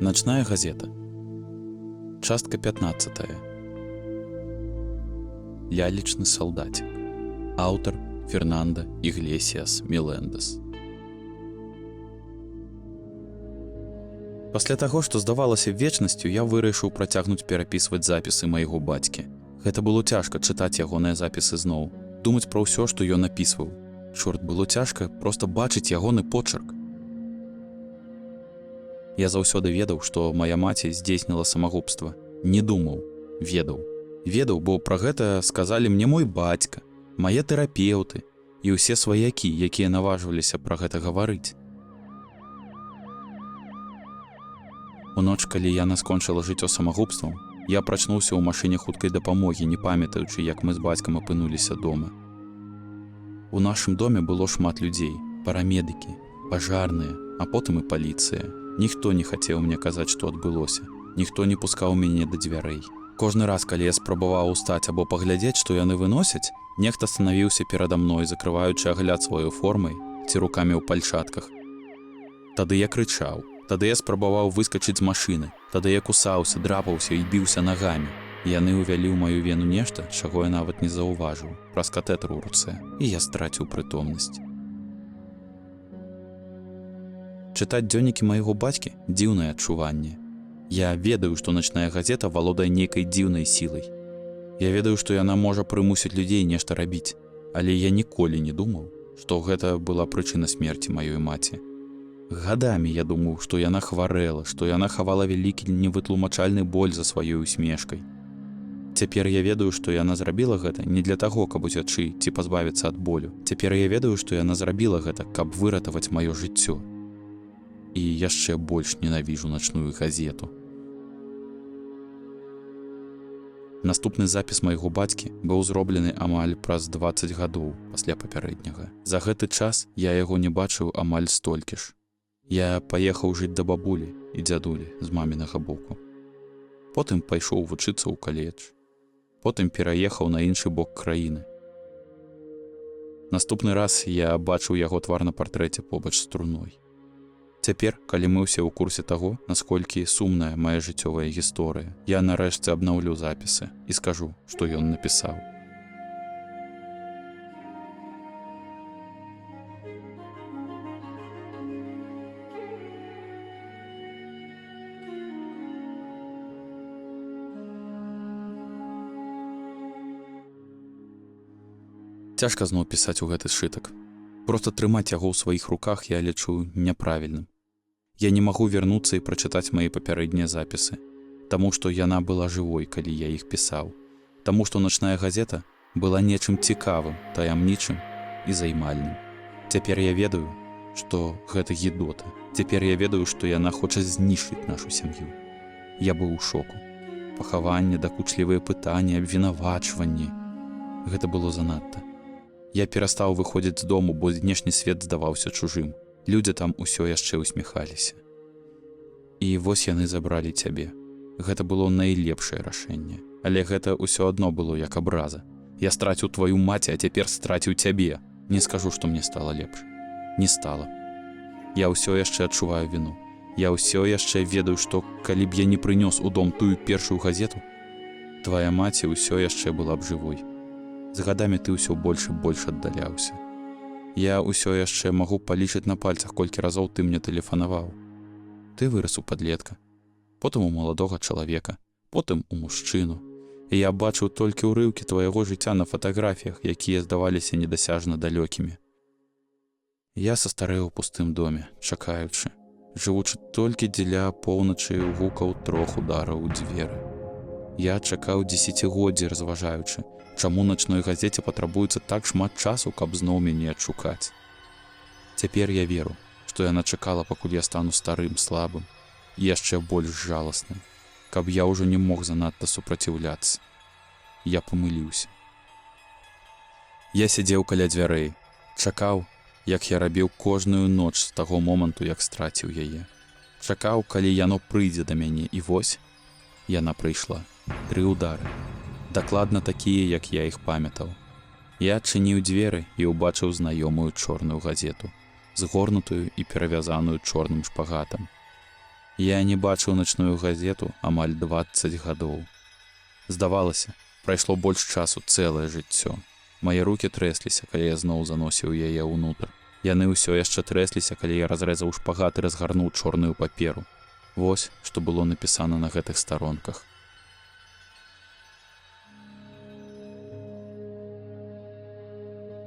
Ночная газета. Частка 15. Лялечны салдатик. Аўтар Фернандо Іглесіас Мелендес. Пасля таго, што здавалася вечнасцю, я вырашыў працягнуць перапісваць запісы майго бацькі. Гэта было цяжка чытаць ягоныя запісы зноў, думаць пра ўсё, што ён напісваў. Чорт, было цяжка проста бачыць ягоны почерк. Я заўсёды ведаў, што мая маці здзейсніла самагубства. Не думаў, ведаў. Ведаў, бо пра гэта сказалі мне мой бацька, мае тэрапеўты і ўсе сваякі, якія наважваліся пра гэта гаварыць. У ноч, калі яна скончыла жыццё самагубствам, я прачнуўся ў машыне хуткай дапамогі, не памятаючы, як мы з бацькам апынуліся дома. У нашым доме было шмат людзей, парамедыкі, пажарныя, а потым і паліцыя. Ніхто не хацеў мне казаць, што адбылося. Ніхто не пускаў мяне да дзвярэй. Кожны раз, калі я спрабаваў устаць або паглядзець, што яны выносяць, нехта станавіўся перада мной, закрываючы агляд сваёй формай ці рукамі ў пальчатках. Тады я крычаў, тады я спрабаваў выскачыць з машыны, тады я кусаўся, драпаўся і біўся нагамі. Яны ўвялі ў маю вену нешта, чаго я нават не заўважыў, праз катэтр у руцэ, і я страціў прытомнасць. Чытаць дзённікі майго бацькі – дзіўнае адчуванне. Я ведаю, што начная газета валодае нейкай дзіўнай сілай. Я ведаю, што яна можа прымусіць людзей нешта рабіць, але я ніколі не думаў, што гэта была прычына смерці маёй маці. Гадамі я думаў, што яна хварэла, што яна хавала вялікі невытлумачальны боль за сваёй усмешкай. Цяпер я ведаю, што яна зрабіла гэта не для таго, каб уцячы ці пазбавіцца ад болю. Цяпер я ведаю, што яна зрабіла гэта, каб выратаваць маё жыццё. І яшчэ больш ненавіжу начную газету. Наступны запіс майго бацькі быў зроблены амаль праз 20 гадоў пасля папярэдняга. За гэты час я яго не бачыў амаль столькі ж. Я паехаў жыць да бабулі і дзядулі з мамінага боку. Потым пайшоў вучыцца ў каледж. Потым пераехаў на іншы бок краіны. Наступны раз я бачыў яго твар на партрэце побач з труной. Цяпер, калі мы ўсе ў курсе таго, насколькі сумная мая жыццёвая гісторыя, я нарэшце абнаўлю запісы і скажу, што ён напісаў. Цяжка зноў пісаць у гэты сшытак. Проста трымаць яго ў сваіх руках я лічу няправільным. Я не магу вярнуцца і прачытаць мае папярэднія запісы, таму што яна была жывой, калі я іх пісаў, таму што начная газета была нечым цікавым, таямнічым і займальным. Цяпер я ведаю, што гэта гідота. Цяпер я ведаю, што яна хоча знішчыць нашу сям'ю. Я быў у шоку. Пахаванне, дакучлівыя пытанні, абвінавачванні. Гэта было занадта. Я перастаў выходзіць з дому, бо знешні свет здаваўся чужым. Людзі там усё яшчэ усміхаліся. І вось яны забралі цябе. Гэта было найлепшае рашэнне. Але гэта ўсё адно было як абраза. Я страціў тваю маці, а цяпер страціў цябе. Не скажу, што мне стала лепш. Не стала. Я ўсё яшчэ адчуваю віну. Я ўсё яшчэ ведаю, што калі б я не прынёс у дом тую першую газету, твая маці ўсё яшчэ была б жывой. З гадамі ты ўсё больш і больш аддаляўся. Я ўсё яшчэ магу палічыць на пальцах, колькі разоў ты мне тэлефанаваў. Ты вырас у падлетка, потым у маладога чалавека, потым у мужчыну. І я бачыў толькі ўрыўкі твайго жыцця на фатаграфіях, якія здаваліся недасяжна далёкімі. Я састарэў у пустым доме, чакаючы, жывучы толькі дзеля поўначы гукаў 3 удараў у дзверы. Я чакаў дзесяцігоддзі, разважаючы, чаму начной газеце патрабуецца так шмат часу, каб зноў мяне адшукаць. Цяпер я веру, што яна чакала, пакуль я стану старым, слабым і яшчэ больш жаласным, каб я ўжо не мог занадта супраціўляцца. Я памыліўся. Я сядзеў каля дзвярэй, чакаў, як я рабіў кожную ноч з таго моманту, як страціў яе. Чакаў, калі яно прыйдзе да мяне, і вось яна прыйшла. 3 удары. Дакладна такія, як я іх памятаў. Я адчыніў дзверы і ўбачыў знаёмую чорную газету, згорнутую і перавязаную чорным шпагатам. Я не бачыў начную газету амаль 20 гадоў. Здавалася, прайшло больш часу цэлае жыццё. Мае рукі трэсліся, калі я зноў заносіў яе ўнутр. Яны ўсё яшчэ трэсліся, калі я разрэзаў шпагат і разгарнуў чорную паперу. Вось, што было напісана на гэтых старонках.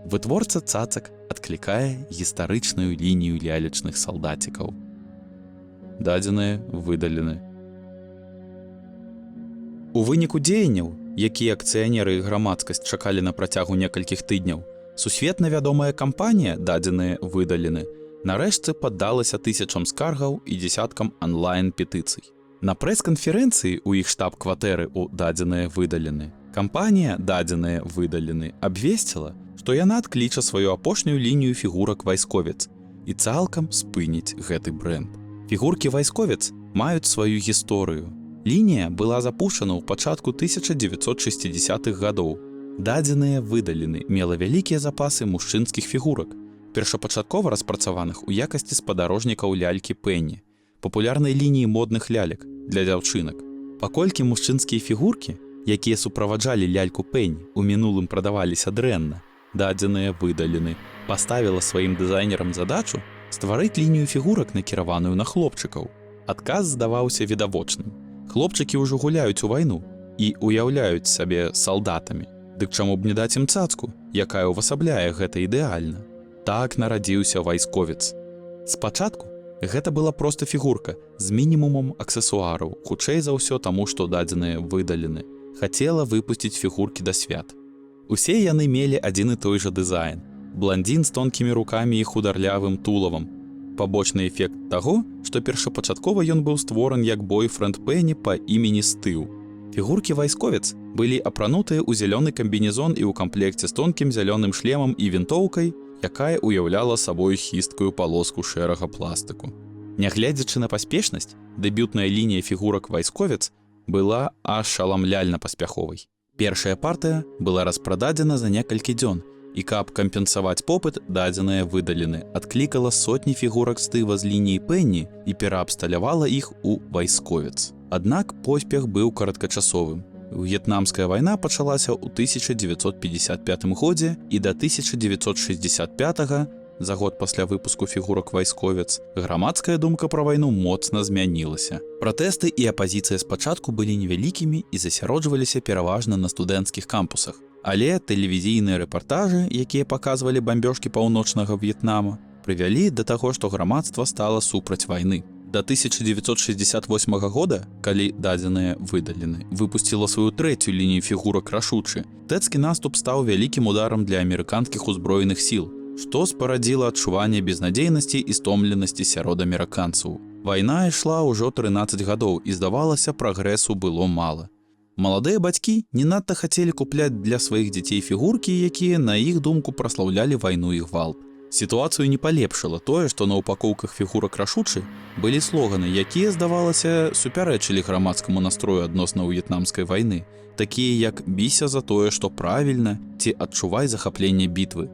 Вытворца цацак адклікае гістарычную лінію лялечных салдацікаў. Дадзеныя выдалены. У выніку дзеянняў, якія акцыянеры і грамадскасць чакалі на працягу некалькіх тыдняў, сусветна вядомая кампанія «Дадзеныя выдалены» нарэшце паддалася тысячам скаргаў і дзесяткам онлайн-петыцый. На прэс-канферэнцыі ў іх штаб-кватэры ў «Дадзеныя выдалены» кампанія «Дадзеныя выдалены» абвесціла, што яна адкліча сваю апошнюю лінію фігурак «Вайсковец» і цалкам спыніць гэты брэнд. Фігуркі «Вайсковец» маюць сваю гісторыю. Лінія была запушчана ў пачатку 1960-х гадоў. «Дадзеныя выдалены» мела вялікія запасы мужчынскіх фігурак, першапачаткова распрацаваных у якасці спадарожнікаў лялькі Пенні, папулярнай лініі модных лялек для дзяўчынак. Паколькі мужчынскія фігуркі, якія суправаджалі ляльку Пенні, у мінулым прадаваліся дрэнна, «Дадзеныя выдалены» паставіла сваім дызайнерам задачу стварыць лінію фігурак, накіраваную на хлопчыкаў. Адказ здаваўся відавочным. Хлопчыкі ўжо гуляюць у вайну і уяўляюць сабе салдатамі. Дык чаму б не даць ім цацку, якая ўвасабляе гэта ідэальна? Так нарадзіўся «Вайсковец». Спачатку гэта была проста фігурка з мінімумам аксесуараў, хутчэй за ўсё таму, што «Дадзеныя выдалены» хацела выпусціць фігуркі да свят. Усе яны мелі адзін і той жа дызайн. Бландзін з тонкімі рукамі і хударлявым тулавам. Пабочны эфект таго, што першапачаткова ён быў створан як бойфренд Пенні па імені Стыў. Фігуркі «Вайсковец» былі апранутыя ў зялёны камбінезон і ў камплекце з тонкім зялёным шлемам і вінтоўкай, якая уяўляла сабой хісткую палоску шэрага пластыку. Нягледзячы на паспешнасць, дэбютная лінія фігурак «Вайсковец» была ашаламляльна паспяховай. Першая партыя была распрададзена за некалькі дзён, і каб кампенсаваць попыт, «Дадзеныя выдалены» адклікала сотні фігурак Стыва з лініі Пенні і пераабсталявала іх у «Вайсковец». Аднак поспех быў кароткачасовым. В'етнамская вайна пачалася ў 1955 годзе і да 1965, за год пасля выпуску фігурак «Вайсковец», грамадская думка пра вайну моцна змянілася. Пратэсты і апазіцыя спачатку былі невялікімі і засяроджваліся пераважна на студэнцкіх кампусах. Але тэлевізійныя рэпартажы, якія паказвалі бамбёжкі паўночнага В'етнама, прывялі да таго, што грамадства стала супраць вайны. Да 1968 года, калі «Дадзеныя выдалены» выпусціла сваю трэцюю лінію фігурак «Рашучы», тэцкі наступ стаў вялікім ударам для амерыканскіх узброеных сіл, што спарадзіла адчуванне безнадзейнасці і стомленасці сярод амерыканцаў. Вайна ішла ўжо 13 гадоў і, здавалася, прагрэсу было мала. Маладыя бацькі не надта хацелі купляць для сваіх дзяцей фігуркі, якія, на іх думку, праслаўлялі вайну і гвалт. Сітуацыю не палепшыла тое, што на упакоўках фігурак «Рашучы» былі слоганы, якія, здавалася, супярэчылі грамадскаму настрою адносна в'етнамскай вайны, такія як «Біся за тое, што правільна» ці «Адчувай захапленне бітвы».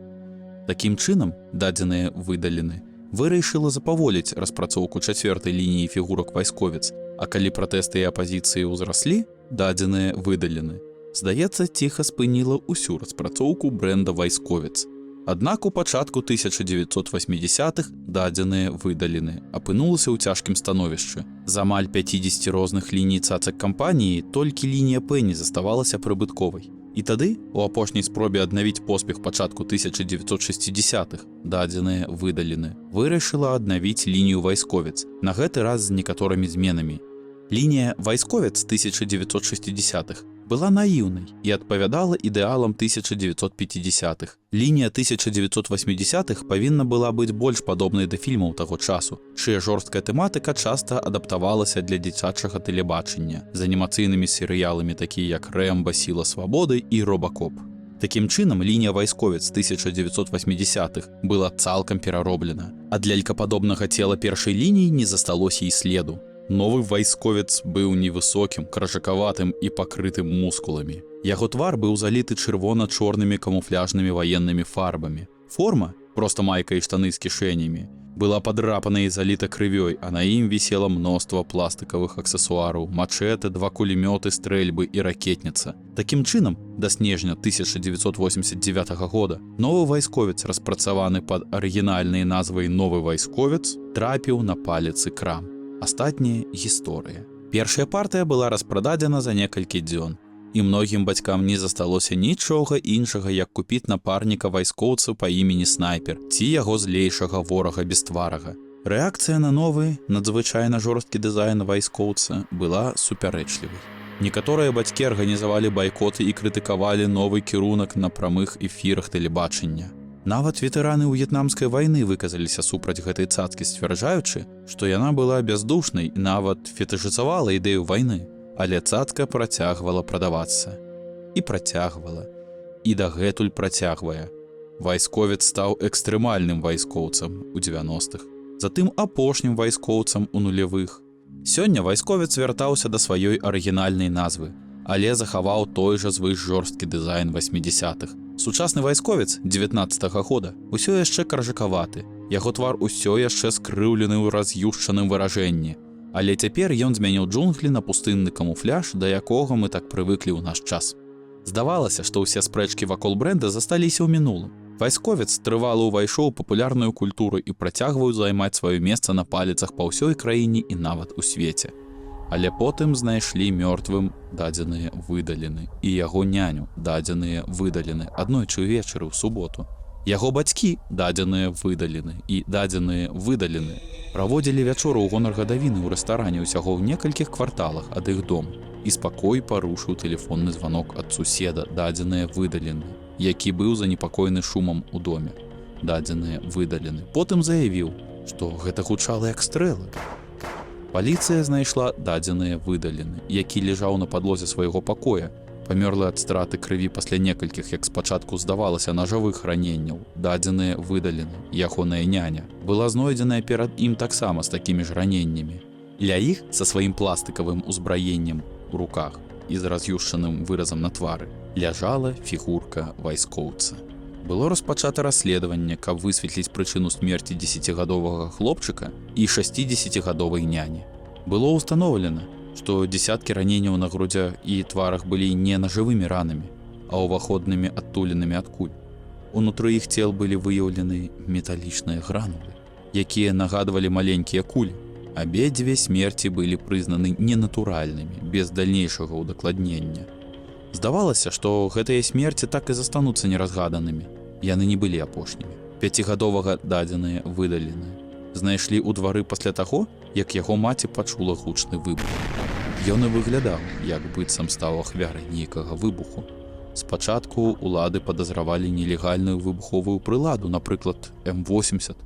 Такім чынам, «Дадзеныя выдалены» вырашыла запаволіць распрацоўку чацвёртай лініі фігурак «Вайсковец», а калі пратэсты і апазіцыі ўзраслі, «Дадзеныя выдалены», здаецца, ціха спыніла ўсю распрацоўку брэнда «Вайсковец». Аднак у пачатку 1980-х «Дадзеныя выдалены» апынулася ў цяжкім становішчы. З амаль 50 розных ліній цацак кампаніі толькі лінія Пенні заставалася прыбытковай. І тады, у апошняй спробе аднавіць поспех пачатку 1960-х, «Дадзеныя выдалены» вырашыла аднавіць лінію «Вайсковец», на гэты раз з некаторымі зменамі. Лінія «Вайсковец» 1960-х была наіўнай і адпавядала ідэалам 1950-х. Лінія 1980-х павінна была быць больш падобнай да фільмаў таго часу, чыя жорсткая тэматыка часта адаптавалася для дзіцячага тэлебачання з анімацыйнымі серыяламі, такія як «Рэмба. Сіла свабоды» і «Робакоп». Такім чынам, лінія «Вайсковец» 1980-х была цалкам перароблена. Ад лялькападобнага цела першай лініі не засталося і следу. Новы «Вайсковец» быў невысокім, кражакаватым і пакрытым мускуламі. Яго твар быў заліты чырвона-чорнымі камуфляжнымі ваеннымі фарбамі. Форма, проста майка і штаны з кішэнямі, была падрапана і заліта крывёй, а на ім вісела мноства пластыкавых аксесуараў, мачэты, 2 кулемёты, стрэльбы і ракетніца. Такім чынам, да снежня 1989 года новы вайсковец, распрацаваны пад арыгінальнай назвай «Новы вайсковец», трапіў на палец ІКРА. Астатняя гісторыя. Першая партыя была распрададзена за некалькі дзён. І многім бацькам не засталося нічога іншага, як купіць напарніка вайскоўцаў па імені Снайпер ці яго злейшага ворага бестварага. Рэакцыя на новы, надзвычайна жорсткі дызайн вайскоўца была супярэчлівай. Некаторыя бацькі арганізавалі байкоты і крытыкавалі новы кірунак на прамых эфірах тэлебачання. Нават ветэраны в'етнамскай вайны выказаліся супраць гэтай цацкі, сцвярджаючы, што яна была бяздушнай і нават фетышызавала ідэю вайны. Але цацка працягвала прадавацца. І працягвала. І дагэтуль працягвае. Вайсковец стаў экстрэмальным вайскоўцам у 90-х. Затым апошнім вайскоўцам у нулявых. Сёння вайсковец вяртаўся да сваёй арыгінальнай назвы, але захаваў той жа звышжорсткі дызайн 80-х. Сучасны вайсковец 19-го года усё яшчэ каржакаваты. Яго твар усё яшчэ скрыўлены ў раз'юшчаным выражэнні. Але цяпер ён змяніў джунглі на пустынны камуфляж, да якога мы так прывыклі ў наш час. Здавалася, што ўсе спрэчкі вакол брэнда засталіся ў мінулым. Вайсковец трывала ўвайшоў у папулярную культуру і працягваюць займаць сваё месца на паліцах па ўсёй краіне і нават у свеце. Але потым знайшлі мёртвым дадзеныя выдалены, і яго няню дадзеныя выдалены аднойчы ўвечары ў суботу. Яго бацькі дадзеныя выдалены і дадзеныя выдалены. Праводзілі вячору ў гонар гадавіны ў рэстаране ўсяго ў некалькіх кварталах ад іх дому. І спакой парушыў тэлефонны званок ад суседа, дадзеныя выдалены, які быў занепакоены шумам у доме. Дадзеныя выдалены. Потым заявіў, што гэта гучала як стрэлы. Паліцыя знайшла дадзеныя выдалены, які ляжаў на падлозе свайго пакоя, памёрлы ад страты крыві пасля некалькіх, як спачатку здавалася, нажавых раненняў. Дадзеныя выдалены. Ягоная няня была знойдзеная перад ім таксама з такімі ж раненнямі. Ля іх са сваім пластыкавым узбраеннем у руках і з раз'юшчаным выразам на твары ляжала фігурка вайскоўца. Было распачата расследаванне, каб высветліць прычыну смерці 10гадовага хлопчыка і 60гадовай няні. Было ўстаноўлена, што дзесяткі раненняў на грудзях і тварах былі не нажавымі ранамі, а ўваходнымі адтулінамі ад куль. Унутры іх цел былі выяўлены металічныя гранулы, якія нагадвалі маленькія кулі. Абедзве смерці былі прызнаны ненатуральнымі, без дальнейшага ўдакладнення. Здавалася, што гэтыя смерці так і застануцца неразгаданымі. Яны не былі апошнімі. 5гадовага дадзеныя выдалены. Знайшлі ў двары пасля таго, як яго маці пачула гучны выбух. Ён і выглядаў, як быццам стаў ахвярай нейкага выбуху. Спачатку улады падазравалі нелегальную выбуховую прыладу, напрыклад, М-80.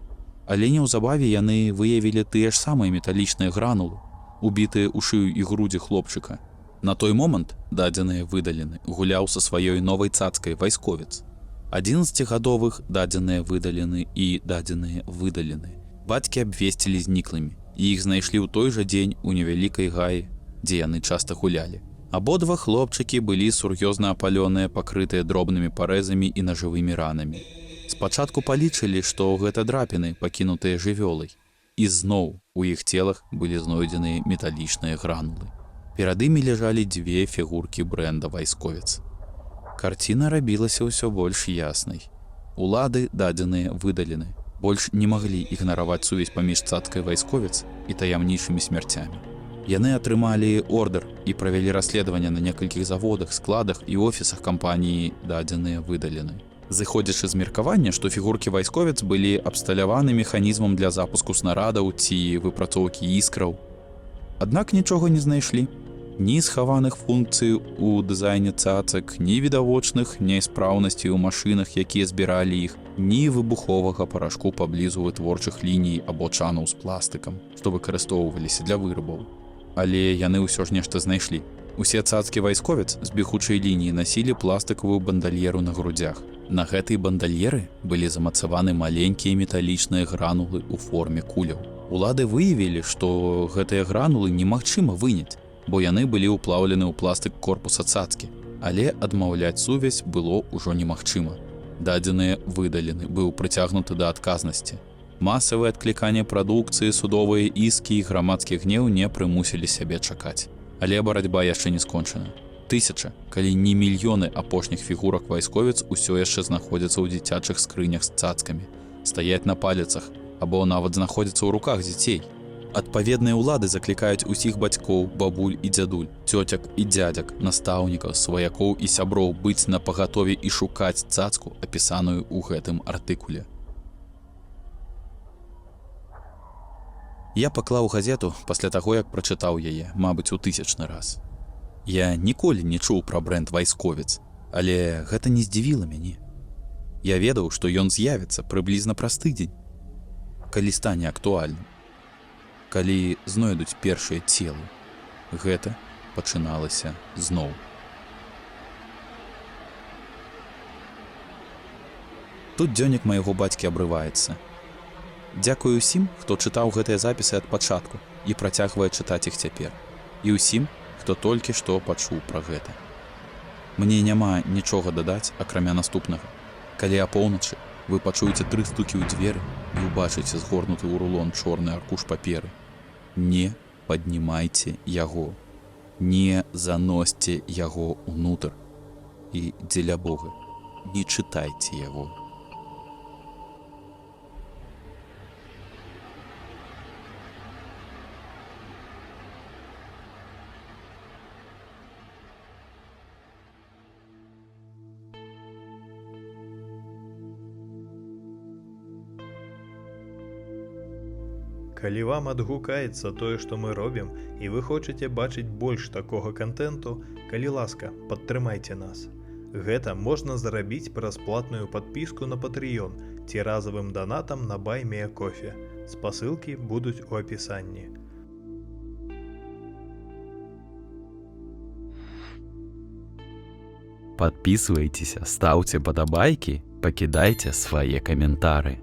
Але неўзабаве яны выявілі тыя ж самыя металічныя гранулы, убітыя ў шыю і грудзі хлопчыка. На той момант дадзеныя выдалены гуляў са сваёй новай цацкай вайсковец. 11гадовых дадзеныя выдалены і дадзеныя выдалены. Бацькі абвесцілі зніклымі, і іх знайшлі ў той жа дзень у невялікай гаі, дзе яны часта гулялі. Абодва хлопчыкі былі сур'ёзна апалёныя, пакрытыя дробнымі парэзамі і нажавымі ранамі. Спачатку палічылі, што гэта драпіны, пакінутыя жывёлай. І зноў у іх целах былі знойдзеныя металічныя гранулы. Перад імі ляжалі дзве фігуркі брэнда «Вайсковец». Карціна рабілася ўсё больш яснай. Улады, дадзеныя выдалены, больш не маглі ігнараваць сувязь паміж цацкай «Вайсковец» і таямнейшымі смерцямі. Яны атрымалі ордэр і правялі расследаванне на некалькіх заводах, складах і офісах кампаніі «Дадзеныя выдалены». Зыходзячы з меркавання, што фігуркі «Вайсковец» былі абсталяваны механізмам для запуску снарадаў ці выпрацоўкі іскраў. Аднак нічога не знайшлі. Ні схаваных функцый у дызайне цацак, ні відавочных няйспраўнасцей у машынах, якія збіралі іх, ні выбуховага парашку паблізу вытворчых ліній або чанаў з пластыкам, што выкарыстоўваліся для вырабаў. Але яны ўсё ж нешта знайшлі. Усе цацкі «Вайсковец» з бегучай лініі насілі пластыкавую бандальеру на грудзях. На гэтай бандальеры былі замацаваны маленькія металічныя гранулы ў форме куляў. Улады выявілі, што гэтыя гранулы немагчыма выняць, бо яны былі ўплаўлены ў пластык корпуса цацкі, але адмаўляць сувязь было ўжо немагчыма. Дадзеныя выдалены быў прыцягнуты да адказнасці. Масавае адкліканне прадукцыі, судовыя іскі і грамадскі гнеў не прымусілі сябе чакаць. Але барацьба яшчэ не скончана. Тысяча, калі не мільёны апошніх фігурак вайсковец усё яшчэ знаходзяцца ў дзіцячых скрынях з цацкамі, стаяць на паліцах або нават знаходзяцца ў руках дзяцей. Адпаведныя ўлады заклікаюць усіх бацькоў, бабуль і дзядуль, цёцяк і дзядзяк, настаўнікаў, сваякоў і сяброў быць напагатове і шукаць цацку, апісаную ў гэтым артыкуле. Я паклаў газету пасля таго, як прачытаў яе, мабыць, у 1000 раз. Я ніколі не чуў пра брэнд «Вайсковец», але гэта не здзівіла мяне. Я ведаў, што ён з'явіцца прыблізна праз тыдзень, калі стане актуальным, калі знойдуць першыя целы. Гэта пачыналася зноў. Тут дзённік майго бацькі абрываецца. Дзякую ўсім, хто чытаў гэтыя запісы ад пачатку і працягвае чытаць іх цяпер. І ўсім, хто толькі што пачуў пра гэта. Мне няма нічога дадаць, акрамя наступнага. Калі апоўначы вы пачуеце 3 стукі ў дзверы і ўбачыце згорнуты ў рулон чорны аркуш паперы, не паднімайце яго, не заносьце яго ўнутр і, дзеля Бога, не чытайце яго. Калі вам адгукаецца тое, што мы робім, і вы хочаце бачыць больш такога кантэнту, калі ласка, падтрымайце нас. Гэта можна зрабіць праз платную падпіску на Patreon ці разавым данатам на Buy Me a Coffee. Спасылкі будуць у апісанні. Падпісвайцеся, стаўце падабайкі, пакідайце свае каментары.